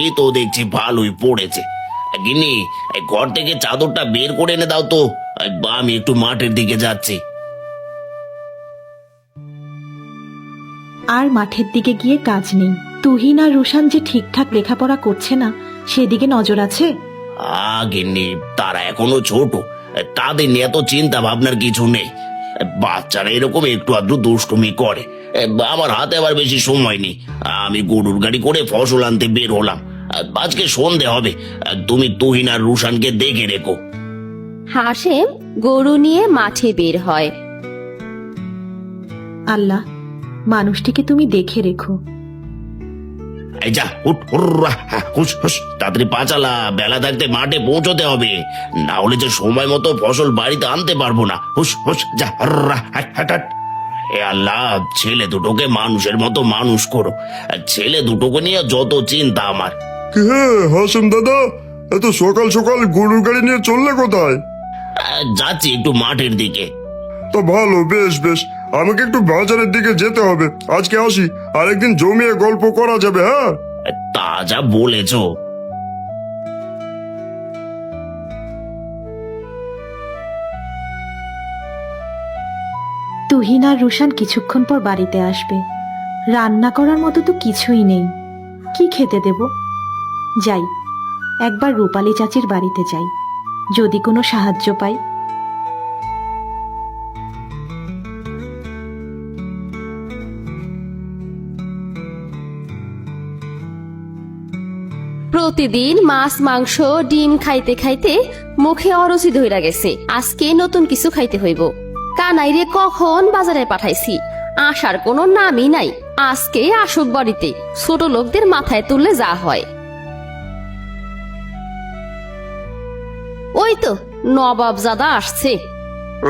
এই তো দেখছি ভালোই পড়েছে। গিন্নি, এই ঘর থেকে চাদরটা বের করে এনে দাও তো। আমি একটু মাঠের দিকে যাচ্ছি। আর মাঠের দিকে গিয়ে কাজ নেই। তুহিন আর রুশান যে ঠিকঠাক লেখাপড়া করছে না সেদিকে নজর আছে? গিন্নি, তারা এখনো ছোট, তাদের নিয়ে এত চিন্তা ভাবনার কিছু নেই। বাচ্চারা এরকম একটু আধটু দুষ্টুমি করে। আমার হাতে আবার বেশি সময় নেই। আমি গরুর গাড়ি করে ফসল আনতে বের হলাম। আজকে সন্ধে হবে। তুমি তুহিন আর রুশানকে দেখে রেখো। হাসেম গরু নিয়ে মাঠে বের হয়। আল্লাহ, মানুষটিকে তুমি দেখে রেখো। এই যা, হুট হুররা, হুস হুস, তাড়াতাড়ি পা চালা, বেলা থাকতে মাঠে পৌঁছতে হবে, না হলে যে সময় মতো ফসল বাড়িতে আনতে পারবো না। হুস হুস, যা, হুররা, হাট হাট হাট। হে আল্লাহ, ছেলে দুটোকে মানুষের মতো মানুষ করো। ছেলে দুটোকে নিয়ে যত চিন্তা আমার। কে হাসেম দাদা, এত সকাল সকাল গরুর গাড়ি নিয়ে চললে কোথায়? যাচ্ছি একটু মাঠের দিকে। তো ভালো, বেশ বেশ। আমাকে একটু বাজারের দিকে যেতে হবে, আজকে আসি। আরেকদিন জমিয়ে গল্প করা যাবে। হ্যাঁ, তা যা বলেছো। তুহিন আর রুশান কিছুক্ষণ পর বাড়িতে আসবে। রান্না করার মতো তো কিছুই নেই। কি খেতে দেব? যাই, একবার রূপালী চাচির বাড়িতে যাই, যদি কোনো সাহায্য পাই। প্রতিদিন মাছ মাংস ডিম খাইতে খাইতে মুখে অরুচি ধইরা গেছে। আজকে নতুন কিছু খাইতে হইব। কানাইরে কখন বাজারে পাঠাইছি, আসার কোনো নামই নাই। আজকে আসুক বাড়িতে, ছোট লোকদের মাথায় তুললে যা হয়। ওই তো নবাবজাদা আসছে।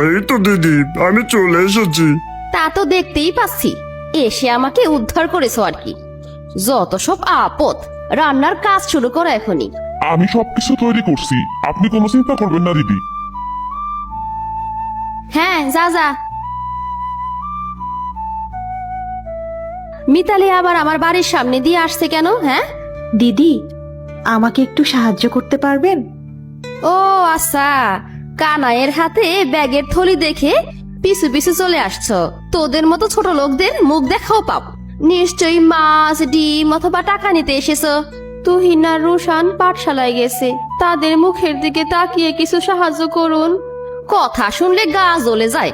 এই তো দিদি, আমি চলে এসেছি। তা তো দেখতেই পাচ্ছি, এসে আমাকে উদ্ধার করেছো আর কি। যত সব আপদ, রান্নার কাজ শুরু করো এখনই। আমি সবকিছু তৈরি করছি, আপনি কোনো চিন্তা করবেন না দিদি। হ্যাঁ, যা যা। মিতালি আবার আমার বাড়ির সামনে দিয়ে আসছে কেন? হ্যাঁ দিদি, আমাকে একটু সাহায্য করতে পারবেন? ও আচ্ছা, কানাইয়ের হাতে ব্যাগের থলি দেখে পিছু পিছু চলে আসছো। তোদের মতো ছোট লোকদের মুখ দেখাও পাপ। নিশ্চয়ই মাছ ডিম অথবা টাকা নিতে এসেছো। তুহিন আর রুশান পাঠশালায় গেছে, তাদের মুখের দিকে তাকিয়ে কিছু সাহায্য করুন। কথা শুনলে গা জ্বলে যায়।